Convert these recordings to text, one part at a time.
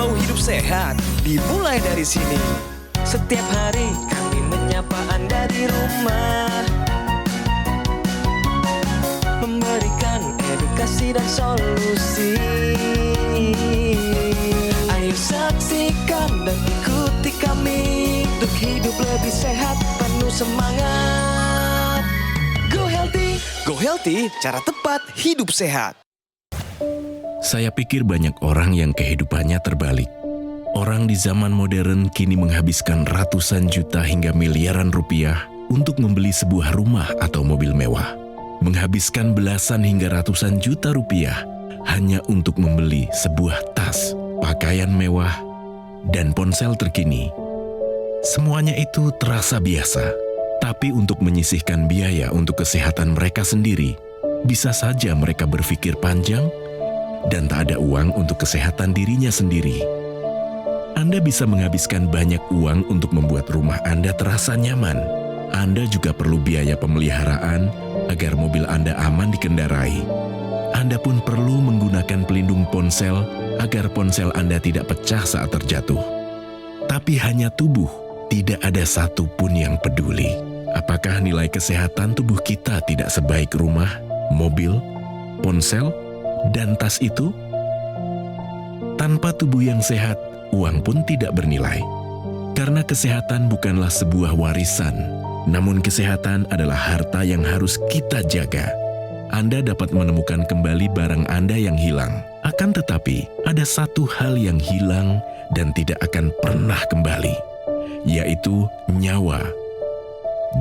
Mau hidup sehat, dimulai dari sini. Setiap hari kami menyapa Anda di rumah, memberikan edukasi dan solusi. Ayo saksikan dan ikuti kami untuk hidup lebih sehat, penuh semangat. Go Healthy. Go Healthy, cara tepat hidup sehat. Saya pikir banyak orang yang kehidupannya terbalik. Orang di zaman modern kini menghabiskan ratusan juta hingga miliaran rupiah untuk membeli sebuah rumah atau mobil mewah. Menghabiskan belasan hingga ratusan juta rupiah hanya untuk membeli sebuah tas, pakaian mewah, dan ponsel terkini. Semuanya itu terasa biasa, tapi untuk menyisihkan biaya untuk kesehatan mereka sendiri, bisa saja mereka berpikir panjang dan tak ada uang untuk kesehatan dirinya sendiri. Anda bisa menghabiskan banyak uang untuk membuat rumah Anda terasa nyaman. Anda juga perlu biaya pemeliharaan agar mobil Anda aman dikendarai. Anda pun perlu menggunakan pelindung ponsel agar ponsel Anda tidak pecah saat terjatuh. Tapi hanya tubuh, tidak ada satupun yang peduli. Apakah nilai kesehatan tubuh kita tidak sebaik rumah, mobil, ponsel, dan tas itu? Tanpa tubuh yang sehat, uang pun tidak bernilai. Karena kesehatan bukanlah sebuah warisan, namun kesehatan adalah harta yang harus kita jaga. Anda dapat menemukan kembali barang Anda yang hilang. Akan tetapi, ada satu hal yang hilang dan tidak akan pernah kembali, yaitu nyawa.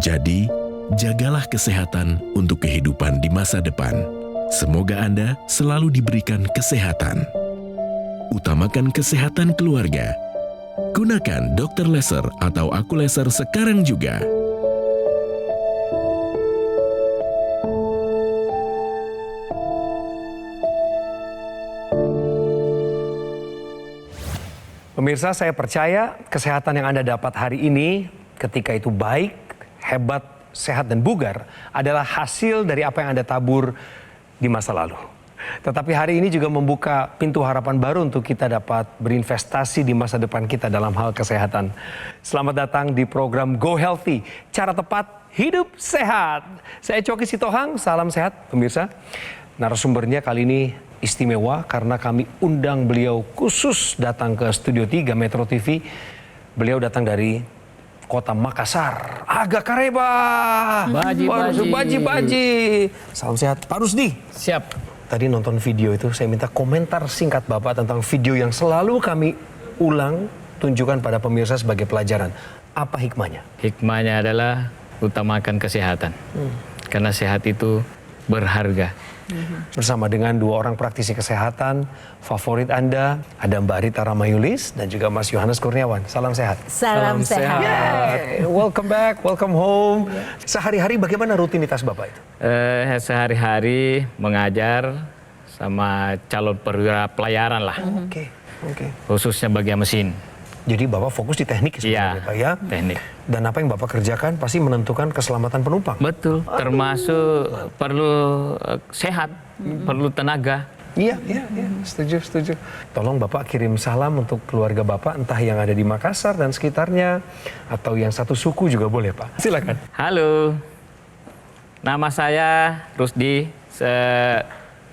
Jadi, jagalah kesehatan untuk kehidupan di masa depan. Semoga Anda selalu diberikan kesehatan. Utamakan kesehatan keluarga. Gunakan Dr. Laser atau Aku Laser sekarang juga. Pemirsa, saya percaya kesehatan yang Anda dapat hari ini, ketika itu baik, hebat, sehat, dan bugar, adalah hasil dari apa yang Anda tabur di masa lalu. Tetapi hari ini juga membuka pintu harapan baru untuk kita dapat berinvestasi di masa depan kita dalam hal kesehatan. Selamat datang di program Go Healthy, cara tepat hidup sehat. Saya Coki Sitohang, salam sehat pemirsa. Narasumbernya kali ini istimewa karena kami undang beliau khusus datang ke Studio 3 Metro TV. Beliau datang dari Kota Makassar, Aga Kareba. Baji. Salam sehat, Pak Rusdi. Siap. Tadi nonton video itu, saya minta komentar singkat Bapak tentang video yang selalu kami ulang, tunjukkan pada pemirsa sebagai pelajaran. Apa hikmahnya? Hikmahnya adalah utamakan kesehatan. Karena sehat itu berharga. Bersama dengan dua orang praktisi kesehatan favorit Anda, ada Mbak Rita Ramayulis dan juga Mas Yohanes Kurniawan. Salam sehat. Salam sehat. Yeay, welcome back, welcome home. Sehari-hari bagaimana rutinitas Bapak itu? Sehari-hari mengajar sama calon perwira pelayaran lah. Oke. Khususnya bagian mesin. Jadi Bapak fokus di teknik sebenarnya, Iya, Pak ya? teknik. Dan apa yang Bapak kerjakan pasti menentukan keselamatan penumpang. Betul, termasuk perlu sehat, perlu tenaga. Iya, setuju. Tolong Bapak kirim salam untuk keluarga Bapak, entah yang ada di Makassar dan sekitarnya, atau yang satu suku juga boleh, Pak. Silakan. Halo, nama saya Rusdi.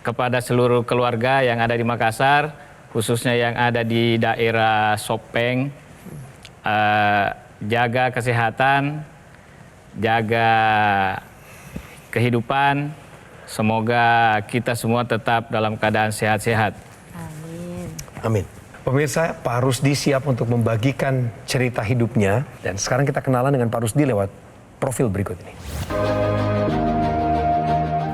Kepada seluruh keluarga yang ada di Makassar, khususnya yang ada di daerah Sopeng, jaga kesehatan, jaga kehidupan. Semoga kita semua tetap dalam keadaan sehat-sehat. Amin. Pemirsa, Pak Rusdi siap untuk membagikan cerita hidupnya. Dan sekarang kita kenalan dengan Pak Rusdi lewat profil berikut ini.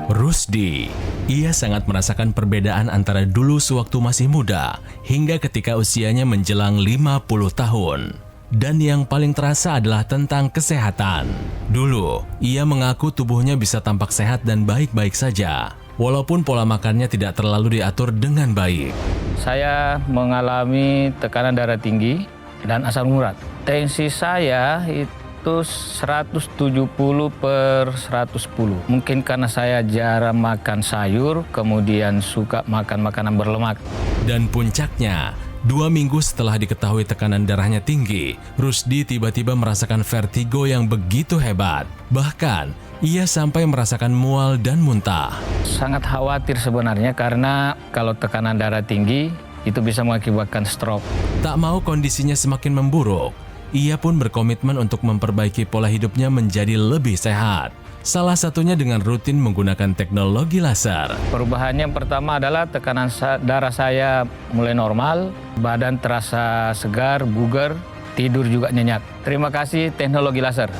Rusdi, ia sangat merasakan perbedaan antara dulu sewaktu masih muda hingga ketika usianya menjelang 50 tahun. Dan yang paling terasa adalah tentang kesehatan. Dulu, ia mengaku tubuhnya bisa tampak sehat dan baik-baik saja, walaupun pola makannya tidak terlalu diatur dengan baik. Saya mengalami tekanan darah tinggi dan asam urat. Tensi saya itu 170/110. Mungkin karena saya jarang makan sayur, kemudian suka makan makanan berlemak. Dan puncaknya, 2 minggu setelah diketahui tekanan darahnya tinggi, Rusdi tiba-tiba merasakan vertigo yang begitu hebat. Bahkan, ia sampai merasakan mual dan muntah. Sangat khawatir sebenarnya karena kalau tekanan darah tinggi itu bisa mengakibatkan stroke. Tak mau kondisinya semakin memburuk, ia pun berkomitmen untuk memperbaiki pola hidupnya menjadi lebih sehat. Salah satunya dengan rutin menggunakan teknologi laser. Perubahannya yang pertama adalah tekanan darah saya mulai normal, badan terasa segar, bugar, tidur juga nyenyak. Terima kasih teknologi laser.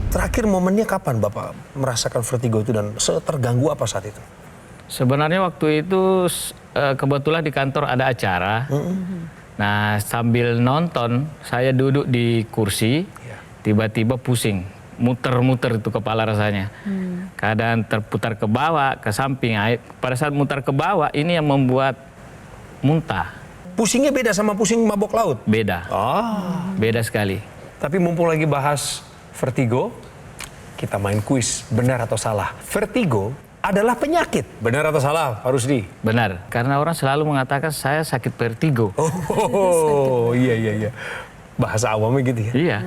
Terakhir momennya kapan Bapak merasakan vertigo itu dan terganggu apa saat itu? Sebenarnya waktu itu kebetulan di kantor ada acara. Nah, sambil nonton, saya duduk di kursi, tiba-tiba pusing. Muter-muter itu kepala rasanya. Kadang terputar ke bawah, ke samping. Pada saat mutar ke bawah, ini yang membuat muntah. Pusingnya beda sama pusing mabok laut? Beda. Beda sekali. Tapi mumpung lagi bahas vertigo, kita main kuis, benar atau salah. Vertigo adalah penyakit, benar atau salah Pak Rusdi? Benar, karena orang selalu mengatakan saya sakit vertigo. Oh, iya. Bahasa awamnya gitu ya? Iya.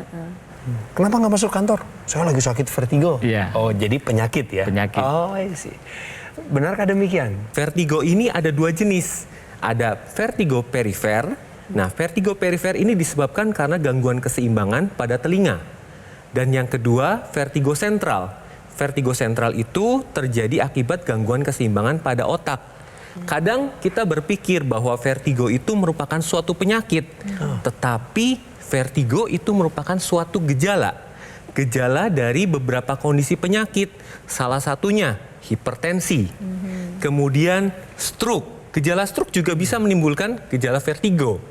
Kenapa nggak masuk kantor? Saya lagi sakit vertigo. Iya. Oh, jadi penyakit ya? Penyakit. Oh, iya sih. Benarkah demikian? Vertigo ini ada 2 jenis. Ada vertigo perifer. Nah, vertigo perifer ini disebabkan karena gangguan keseimbangan pada telinga. Dan yang kedua, vertigo sentral. Vertigo sentral itu terjadi akibat gangguan keseimbangan pada otak. Kadang kita berpikir bahwa vertigo itu merupakan suatu penyakit. Tetapi vertigo itu merupakan suatu gejala. Gejala dari beberapa kondisi penyakit. Salah satunya hipertensi. Kemudian stroke. Gejala stroke juga bisa menimbulkan gejala vertigo.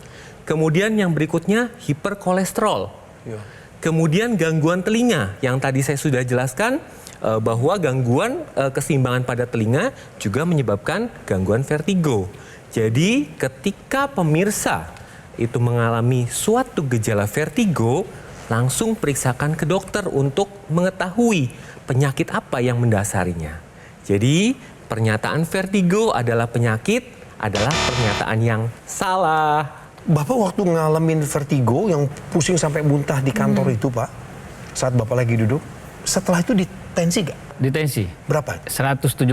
Kemudian yang berikutnya hiperkolesterol. Kemudian gangguan telinga yang tadi saya sudah jelaskan bahwa gangguan keseimbangan pada telinga juga menyebabkan gangguan vertigo. Jadi ketika pemirsa itu mengalami suatu gejala vertigo, langsung periksakan ke dokter untuk mengetahui penyakit apa yang mendasarinya. Jadi pernyataan vertigo adalah penyakit adalah pernyataan yang salah. Bapak waktu ngalamin vertigo yang pusing sampai muntah di kantor itu Pak, saat Bapak lagi duduk, setelah itu ditensi nggak? Ditensi. Berapa? 175.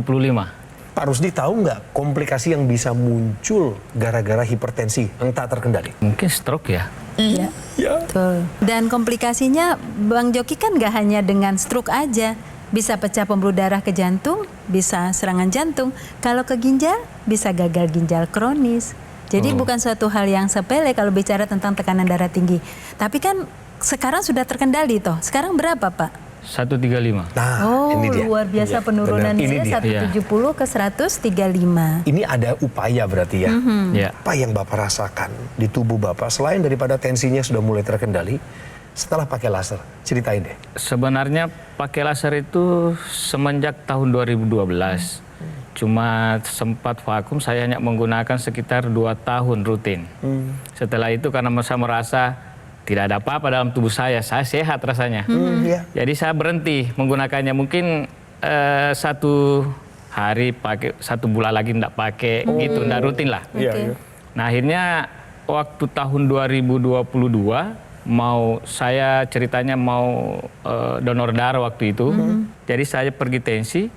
Pak Rusdi tahu nggak komplikasi yang bisa muncul gara-gara hipertensi yang tak terkendali? Mungkin stroke ya? Iya. Betul. Dan komplikasinya Bang Joki kan nggak hanya dengan stroke aja. Bisa pecah pembuluh darah ke jantung, bisa serangan jantung. Kalau ke ginjal, bisa gagal ginjal kronis. Jadi bukan suatu hal yang sepele kalau bicara tentang tekanan darah tinggi. Tapi kan sekarang sudah terkendali toh. Sekarang berapa Pak? 135. Nah, Oh, ini dia. luar biasa Iya, penurunannya benar. Ini dia. 170 ke 135. Ini ada upaya berarti ya. Ya. Apa yang Bapak rasakan di tubuh Bapak selain daripada tensinya sudah mulai terkendali setelah pakai laser? Ceritain deh. Sebenarnya pakai laser itu semenjak tahun 2012. Cuma sempat vakum, saya hanya menggunakan sekitar 2 tahun rutin. Setelah itu karena saya merasa tidak ada apa-apa dalam tubuh saya sehat rasanya. Iya. Jadi saya berhenti menggunakannya. Mungkin 1 hari pakai, 1 bulan lagi tidak pakai, gitu, tidak rutin lah. Oke. Nah akhirnya waktu tahun 2022 saya ceritanya mau donor darah waktu itu. Jadi saya pergi tensi.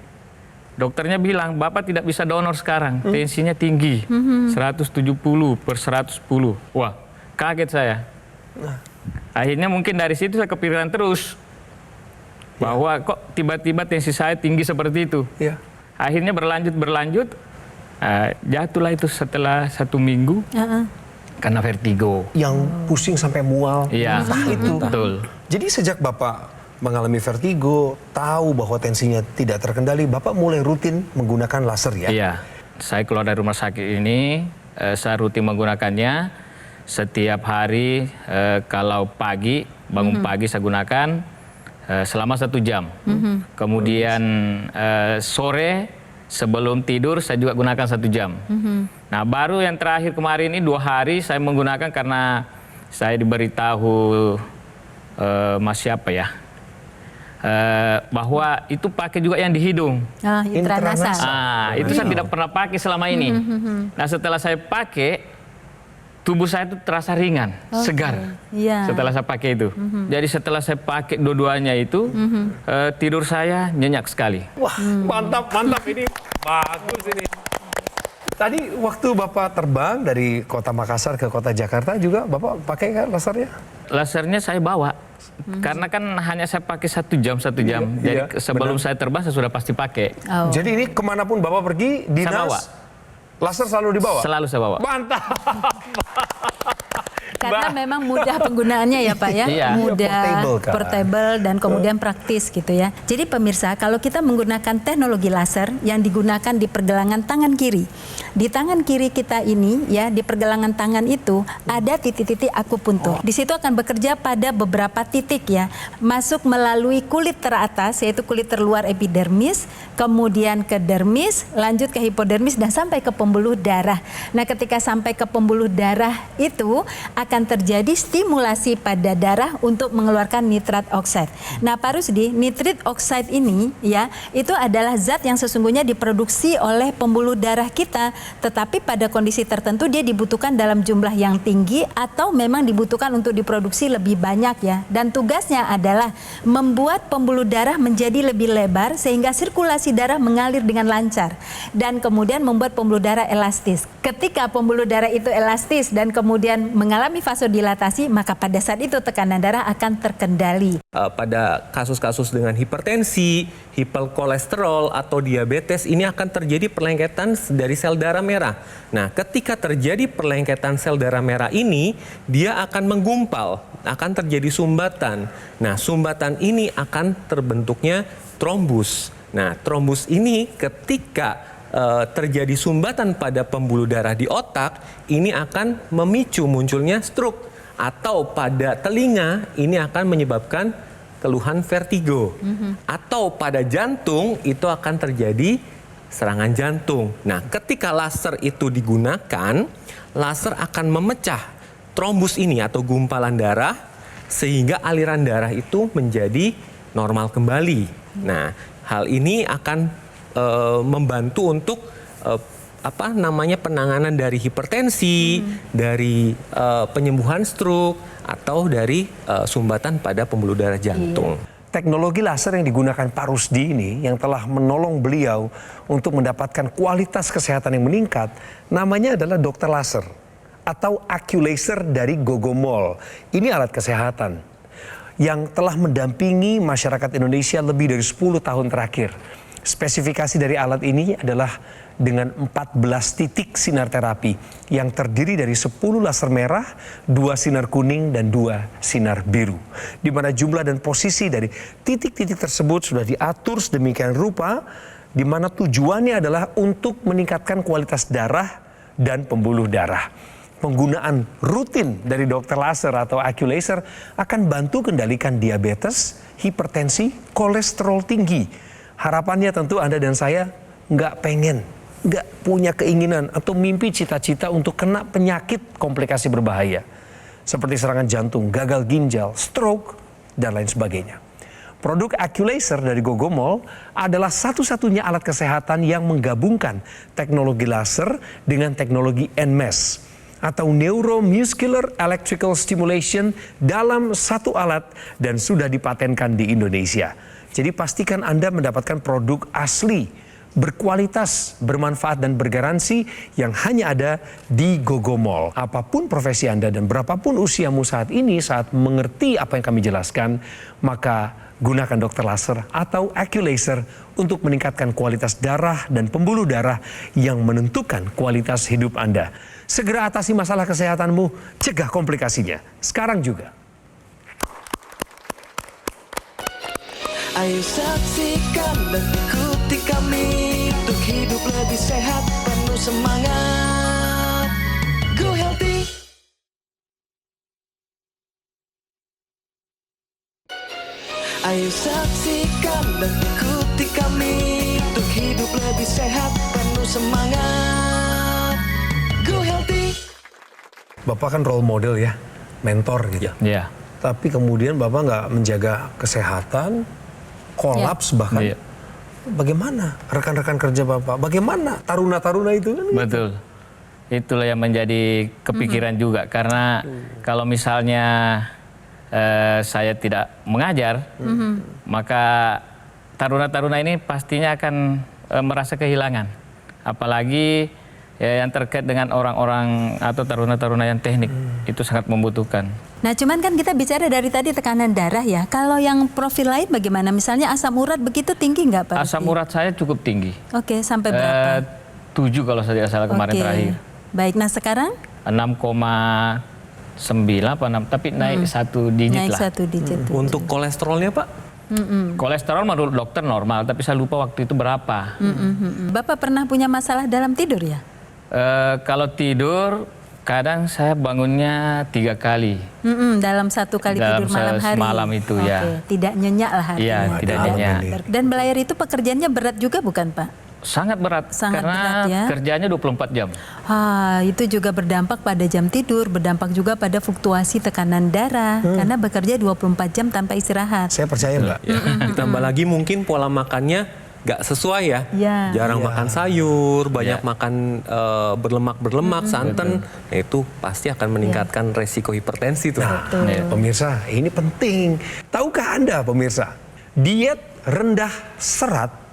Dokternya bilang, Bapak tidak bisa donor sekarang, tensinya tinggi, 170/110. Wah, kaget saya. Akhirnya mungkin dari situ saya kepikiran terus bahwa kok tiba-tiba tensi saya tinggi seperti itu. Iya. Akhirnya berlanjut, jatuhlah itu setelah 1 minggu karena vertigo. Yang pusing sampai mual, Iya, muntah itu. betul. Jadi sejak Bapak mengalami vertigo, tahu bahwa tensinya tidak terkendali, Bapak mulai rutin menggunakan laser ya? Iya, saya keluar dari rumah sakit ini, saya rutin menggunakannya. Setiap hari kalau pagi, bangun pagi saya gunakan selama 1 jam. Kemudian sore sebelum tidur saya juga gunakan 1 jam. Nah baru yang terakhir kemarin ini 2 hari saya menggunakan karena saya diberitahu Mas siapa ya, bahwa itu pakai juga yang di hidung. Intranasal. Itu saya tidak pernah pakai selama ini. Nah setelah saya pakai, tubuh saya itu terasa ringan, segar Iya. setelah saya pakai itu. Jadi setelah saya pakai dua-duanya itu, tidur saya nyenyak sekali. Wah, mantap ini. Bagus ini. Tadi waktu Bapak terbang dari kota Makassar ke kota Jakarta juga Bapak pakai kan lasernya? Lasernya saya bawa, karena kan hanya saya pakai 1 jam. Jadi sebelum saya terbang saya sudah pasti pakai. Oh. Jadi ini kemanapun Bapak pergi, dinas, Saya bawa. laser selalu dibawa? Selalu saya bawa. Mantap! Karena memang mudah penggunaannya ya Pak ya, Iya. mudah, Portable, kan? portable dan kemudian praktis gitu ya. Jadi pemirsa, kalau kita menggunakan teknologi laser yang digunakan di pergelangan tangan kiri, di tangan kiri kita ini ya, di pergelangan tangan itu ada titik-titik akupuntur. Di situ akan bekerja pada beberapa titik ya, masuk melalui kulit teratas yaitu kulit terluar epidermis, kemudian ke dermis, lanjut ke hipodermis dan sampai ke pembuluh darah. Nah, ketika sampai ke pembuluh darah itu akan terjadi stimulasi pada darah untuk mengeluarkan nitrat oxide. Nah, Pak Rusdi, nitrit oxide ini ya, itu adalah zat yang sesungguhnya diproduksi oleh pembuluh darah kita, tetapi pada kondisi tertentu dia dibutuhkan dalam jumlah yang tinggi atau memang dibutuhkan untuk diproduksi lebih banyak ya. Dan tugasnya adalah membuat pembuluh darah menjadi lebih lebar sehingga sirkulasi darah mengalir dengan lancar dan kemudian membuat pembuluh darah elastis. Ketika pembuluh darah itu elastis dan kemudian mengalami vasodilatasi, maka pada saat itu tekanan darah akan terkendali. Pada kasus-kasus dengan hipertensi, hiperkolesterol atau diabetes, ini akan terjadi perlengketan dari sel darah merah. Nah, ketika terjadi perlengketan sel darah merah ini, dia akan menggumpal, akan terjadi sumbatan. Nah, sumbatan ini akan terbentuknya trombus. Nah, trombus ini ketika terjadi sumbatan pada pembuluh darah di otak, ini akan memicu munculnya stroke. Atau pada telinga, ini akan menyebabkan keluhan vertigo. Atau pada jantung, itu akan terjadi serangan jantung. Nah, ketika laser itu digunakan, laser akan memecah trombus ini atau gumpalan darah, sehingga aliran darah itu menjadi normal kembali. Nah, hal ini akan membantu untuk penanganan dari hipertensi, dari penyembuhan stroke atau dari sumbatan pada pembuluh darah jantung. Teknologi laser yang digunakan Pak Rusdi ini yang telah menolong beliau untuk mendapatkan kualitas kesehatan yang meningkat, namanya adalah dokter laser atau Aculaser dari Gogomol. Ini alat kesehatan yang telah mendampingi masyarakat Indonesia lebih dari 10 tahun terakhir. Spesifikasi dari alat ini adalah dengan 14 titik sinar terapi yang terdiri dari 10 laser merah, 2 sinar kuning, dan 2 sinar biru. Di mana jumlah dan posisi dari titik-titik tersebut sudah diatur sedemikian rupa, di mana tujuannya adalah untuk meningkatkan kualitas darah dan pembuluh darah. Penggunaan rutin dari dokter laser atau Aculaser akan bantu kendalikan diabetes, hipertensi, kolesterol tinggi. Harapannya tentu Anda dan saya nggak punya keinginan atau mimpi cita-cita untuk kena penyakit komplikasi berbahaya. Seperti serangan jantung, gagal ginjal, stroke, dan lain sebagainya. Produk Aculaser dari Gogomol adalah satu-satunya alat kesehatan yang menggabungkan teknologi laser dengan teknologi NMES atau Neuromuscular Electrical Stimulation dalam satu alat dan sudah dipatenkan di Indonesia. Jadi pastikan Anda mendapatkan produk asli, berkualitas, bermanfaat dan bergaransi yang hanya ada di Gogomol. Apapun profesi Anda dan berapapun usiamu saat ini, saat mengerti apa yang kami jelaskan, maka gunakan dokter laser atau Aculaser untuk meningkatkan kualitas darah dan pembuluh darah yang menentukan kualitas hidup Anda. Segera atasi masalah kesehatanmu, cegah komplikasinya. Sekarang juga. Ayo saksikan dan ikuti kami untuk hidup lebih sehat, penuh semangat. Go Healthy. Ayo saksikan dan ikuti kami untuk hidup lebih sehat, penuh semangat. Go Healthy. Bapak kan role model ya, mentor gitu. Iya. Tapi kemudian Bapak nggak menjaga kesehatan, kolaps bahkan. Iya. Bagaimana rekan-rekan kerja Bapak? Bagaimana taruna-taruna itu? Kan gitu. Betul. itulah yang menjadi kepikiran juga karena kalau misalnya saya tidak mengajar, maka taruna-taruna ini pastinya akan merasa kehilangan. Apalagi yang terkait dengan orang-orang atau taruna-taruna yang teknik itu sangat membutuhkan. Nah, cuman kan kita bicara dari tadi tekanan darah ya. Kalau yang profil lain bagaimana? Misalnya asam urat begitu tinggi nggak Pak? Asam urat saya cukup tinggi. Oke, sampai berapa? 7 kalau saya tidak salah kemarin Oke. terakhir. Baik, nah sekarang? 6,9 apa 6, tapi naik 1 digit Naik lah. 1 digit. Untuk kolesterolnya Pak? Kolesterol menurut dokter normal, tapi saya lupa waktu itu berapa. Bapak pernah punya masalah dalam tidur ya? Kalau tidur, kadang saya bangunnya 3 kali. Dalam 1 kali Dalam tidur malam hari. semalam itu, ya. Oke, tidak nyenyak lah harinya. Iya, tidak nyenyak. Dan belayar itu pekerjaannya berat juga bukan Pak? Sangat berat, Sangat karena berat, ya. kerjanya 24 jam. Itu juga berdampak pada jam tidur, berdampak juga pada fluktuasi tekanan darah karena bekerja 24 jam tanpa istirahat. Saya percaya Mbak. Ya. Ditambah lagi mungkin pola makannya nggak sesuai ya. Ya. Jarang makan sayur, banyak makan berlemak-berlemak, santan. Nah, itu pasti akan meningkatkan resiko hipertensi tuh. Nah, pemirsa, ini penting. Tahukah Anda pemirsa, diet rendah serat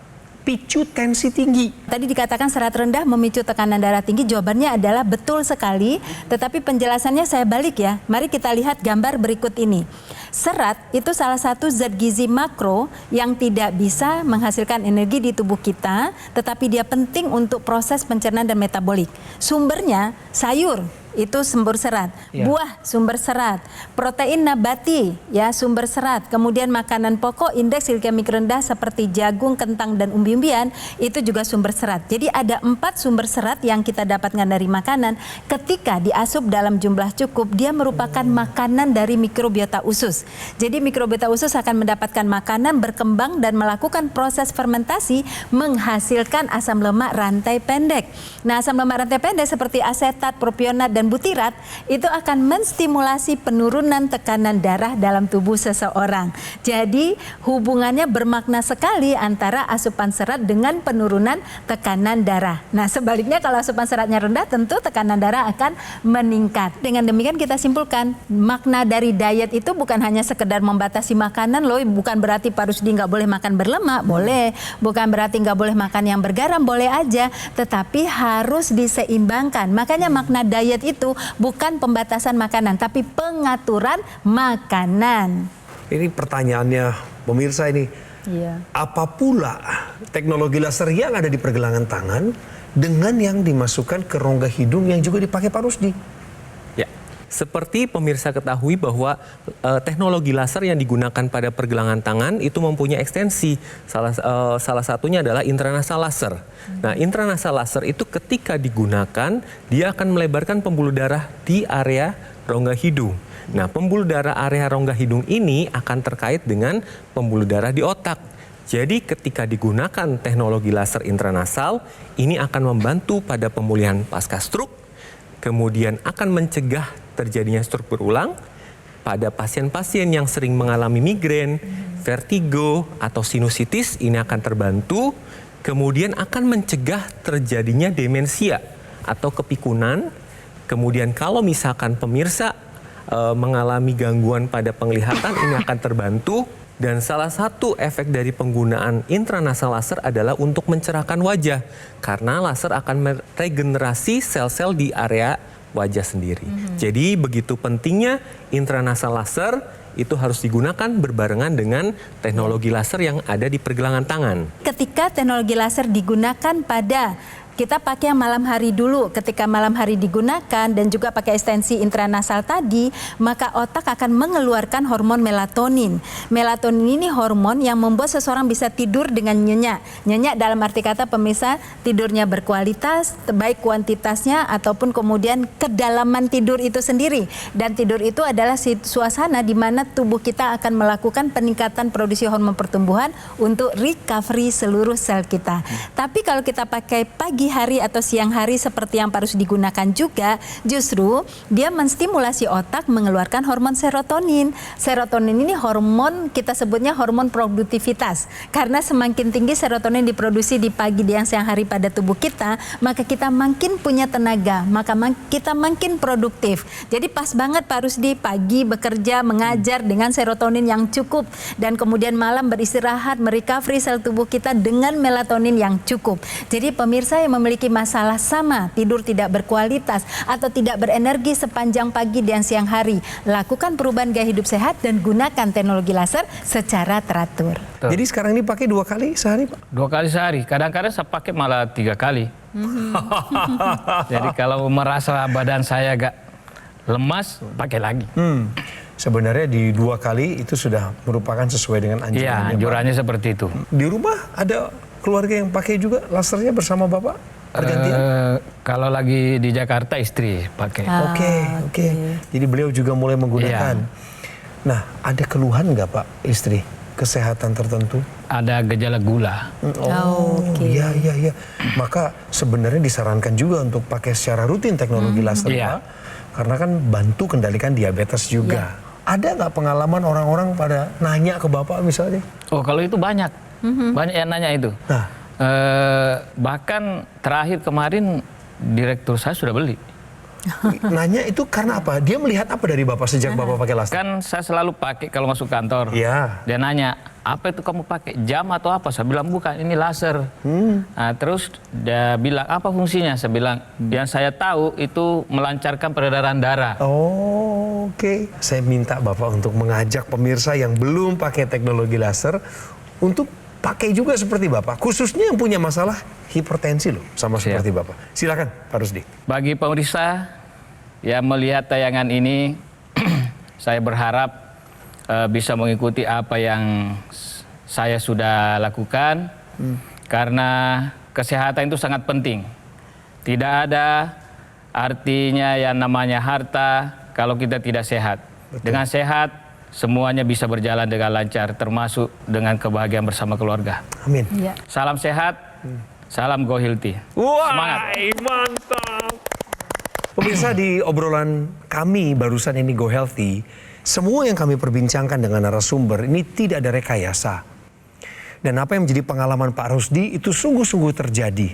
picu tensi tinggi. Tadi dikatakan serat rendah memicu tekanan darah tinggi, jawabannya adalah betul sekali, tetapi penjelasannya saya balik ya. Mari kita lihat gambar berikut ini. Serat itu salah satu zat gizi makro yang tidak bisa menghasilkan energi di tubuh kita, tetapi dia penting untuk proses pencernaan dan metabolik. Sumbernya sayur, itu sumber serat, buah sumber serat, protein nabati ya sumber serat, kemudian makanan pokok indeks glikemik rendah seperti jagung, kentang dan umbi-umbian itu juga sumber serat. Jadi ada 4 sumber serat yang kita dapatkan dari makanan. Ketika diasup dalam jumlah cukup, dia merupakan makanan dari mikrobiota usus. Jadi mikrobiota usus akan mendapatkan makanan, berkembang dan melakukan proses fermentasi menghasilkan asam lemak rantai pendek. Nah, asam lemak rantai pendek seperti asetat, propionat dan butirat itu akan menstimulasi penurunan tekanan darah dalam tubuh seseorang. Jadi hubungannya bermakna sekali antara asupan serat dengan penurunan tekanan darah. Nah, sebaliknya kalau asupan seratnya rendah tentu tekanan darah akan meningkat. Dengan demikian kita simpulkan makna dari diet itu bukan hanya sekedar membatasi makanan loh, bukan berarti Pak Rusdi nggak boleh makan berlemak, boleh. Bukan berarti nggak boleh makan yang bergaram, boleh aja. Tetapi harus diseimbangkan. Makanya makna diet itu bukan pembatasan makanan, tapi pengaturan makanan. Ini pertanyaannya pemirsa ini. Iya. Apa pula teknologi laser yang ada di pergelangan tangan dengan yang dimasukkan ke rongga hidung yang juga dipakai Pak Rusdi? Ya, seperti pemirsa ketahui bahwa teknologi laser yang digunakan pada pergelangan tangan itu mempunyai ekstensi. Salah satunya adalah intranasal laser. Nah, intranasal laser itu ketika digunakan, dia akan melebarkan pembuluh darah di area rongga hidung. Nah, pembuluh darah area rongga hidung ini akan terkait dengan pembuluh darah di otak. Jadi ketika digunakan teknologi laser intranasal, ini akan membantu pada pemulihan pasca stroke, kemudian akan mencegah terjadinya stroke berulang pada pasien-pasien yang sering mengalami migrain, vertigo, atau sinusitis, ini akan terbantu. Kemudian akan mencegah terjadinya demensia atau kepikunan. Kemudian kalau misalkan pemirsa mengalami gangguan pada penglihatan, ini akan terbantu. Dan salah satu efek dari penggunaan intranasal laser adalah untuk mencerahkan wajah. Karena laser akan meregenerasi sel-sel di area wajah sendiri. Jadi begitu pentingnya intranasal laser itu harus digunakan berbarengan dengan teknologi laser yang ada di pergelangan tangan. Ketika teknologi laser digunakan pada kita pakai yang malam hari dulu, ketika malam hari digunakan dan juga pakai ekstensi intranasal tadi, maka otak akan mengeluarkan hormon melatonin. Melatonin ini hormon yang membuat seseorang bisa tidur dengan nyenyak. Nyenyak dalam arti kata pemirsa, tidurnya berkualitas, baik kuantitasnya ataupun kemudian kedalaman tidur itu sendiri. Dan tidur itu adalah suasana di mana tubuh kita akan melakukan peningkatan produksi hormon pertumbuhan untuk recovery seluruh sel kita. Tapi kalau kita pakai pagi pagi hari atau siang hari seperti yang harus digunakan juga, justru dia menstimulasi otak mengeluarkan hormon serotonin. Serotonin ini hormon, kita sebutnya hormon produktivitas. Karena semakin tinggi serotonin diproduksi di pagi, di siang hari pada tubuh kita, maka kita makin punya tenaga, maka kita makin produktif. Jadi pas banget Pak Rusdi, pagi bekerja, mengajar dengan serotonin yang cukup, dan kemudian malam beristirahat, merecovery sel tubuh kita dengan melatonin yang cukup. Jadi pemirsa yang memiliki masalah sama, tidur tidak berkualitas atau tidak berenergi sepanjang pagi dan siang hari, lakukan perubahan gaya hidup sehat dan gunakan teknologi laser secara teratur. Jadi sekarang ini pakai 2 kali sehari, Pak? 2 kali sehari, kadang-kadang saya pakai malah 3 kali. Jadi kalau merasa badan saya agak lemas, pakai lagi. Sebenarnya di 2 kali itu sudah merupakan sesuai dengan anjurannya. Iya, anjurannya seperti itu. Di rumah ada keluarga yang pakai juga lasernya bersama Bapak? Pergantian? Kalau lagi di Jakarta istri pakai. Oke. Jadi beliau juga mulai menggunakan. Nah, ada keluhan nggak Pak istri? Kesehatan tertentu? Ada gejala gula. Iya. Maka sebenarnya disarankan juga untuk pakai secara rutin teknologi laser, Pak. Karena kan bantu kendalikan diabetes juga. Ada nggak pengalaman orang-orang pada nanya ke Bapak misalnya? Oh, kalau itu banyak. Banyak yang nanya itu. Nah. Bahkan terakhir kemarin direktur saya sudah beli. Nanya itu karena apa? Dia melihat apa dari Bapak sejak Bapak pakai laser? Kan saya selalu pakai kalau masuk kantor. Iya. Dia nanya, apa itu kamu pakai? Jam atau apa? Saya bilang bukan, ini laser. Nah, terus dia bilang, apa fungsinya? Saya bilang, yang saya tahu itu melancarkan peredaran darah. Oke. Saya minta Bapak untuk mengajak pemirsa yang belum pakai teknologi laser untuk pakai juga seperti Bapak. Khususnya yang punya masalah hipertensi loh, sama seperti Bapak. Silakan Pak Rusdi. Bagi pemirsa yang melihat tayangan ini, saya berharap bisa mengikuti apa yang saya sudah lakukan, karena kesehatan itu sangat penting. Tidak ada artinya yang namanya harta kalau kita tidak sehat. Dengan sehat, semuanya bisa berjalan dengan lancar, termasuk dengan kebahagiaan bersama keluarga. Amin. Salam sehat, salam Go Healthy. Wah, mantap. Pemirsa, di obrolan kami barusan ini Go Healthy, semua yang kami perbincangkan dengan narasumber ini tidak ada rekayasa. Dan apa yang menjadi pengalaman Pak Rusdi itu sungguh-sungguh terjadi.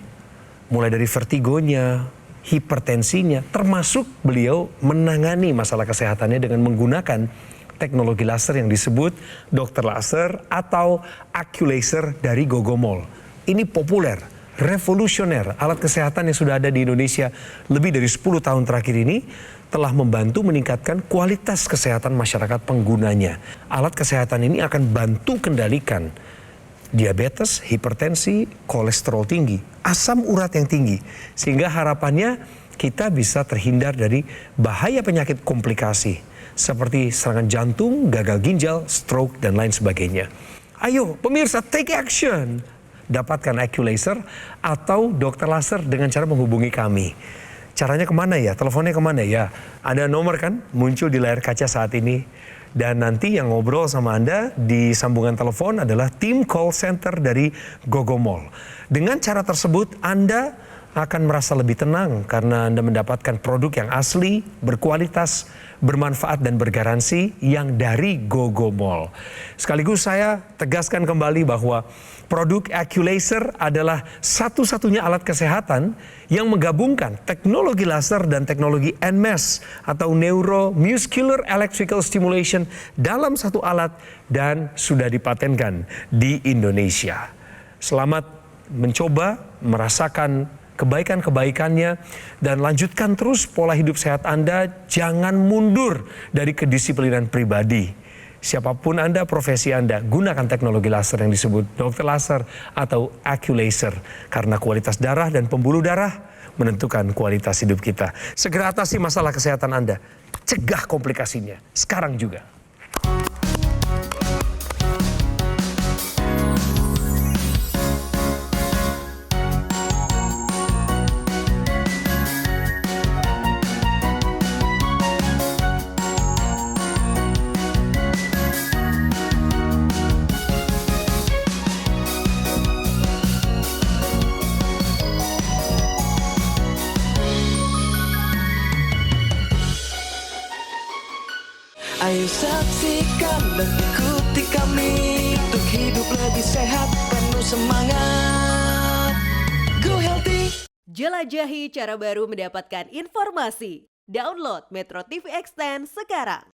Mulai dari vertigonya, hipertensinya, termasuk beliau menangani masalah kesehatannya dengan menggunakan teknologi laser yang disebut dokter laser atau Acculaser dari Gogomol. Ini populer, revolusioner. Alat kesehatan yang sudah ada di Indonesia lebih dari 10 tahun terakhir ini telah membantu meningkatkan kualitas kesehatan masyarakat penggunanya. Alat kesehatan ini akan bantu kendalikan diabetes, hipertensi, kolesterol tinggi, asam urat yang tinggi. Sehingga harapannya kita bisa terhindar dari bahaya penyakit komplikasi seperti serangan jantung, gagal ginjal, stroke, dan lain sebagainya. Ayo pemirsa, take action. Dapatkan Acculaser atau dokter laser dengan cara menghubungi kami. Caranya kemana ya? Teleponnya kemana ya? Ada nomor kan muncul di layar kaca saat ini. Dan nanti yang ngobrol sama Anda di sambungan telepon adalah tim call center dari Gogomol. Dengan cara tersebut Anda akan merasa lebih tenang karena Anda mendapatkan produk yang asli, berkualitas, bermanfaat dan bergaransi yang dari Gogomol. Sekaligus saya tegaskan kembali bahwa produk Acculaser adalah satu-satunya alat kesehatan yang menggabungkan teknologi laser dan teknologi NMES atau Neuromuscular Electrical Stimulation dalam satu alat dan sudah dipatenkan di Indonesia. Selamat mencoba, merasakan kebaikan-kebaikannya, dan lanjutkan terus pola hidup sehat Anda. Jangan mundur dari kedisiplinan pribadi. Siapapun Anda, profesi Anda, gunakan teknologi laser yang disebut dokter laser atau Acculaser. Karena kualitas darah dan pembuluh darah menentukan kualitas hidup kita. Segera atasi masalah kesehatan Anda. Cegah komplikasinya. Sekarang juga. Ayo saksikan dan ikuti kami untuk hidup lebih sehat, penuh semangat. Go Healthy. Jelajahi cara baru mendapatkan informasi. Download Metro TV Extend sekarang.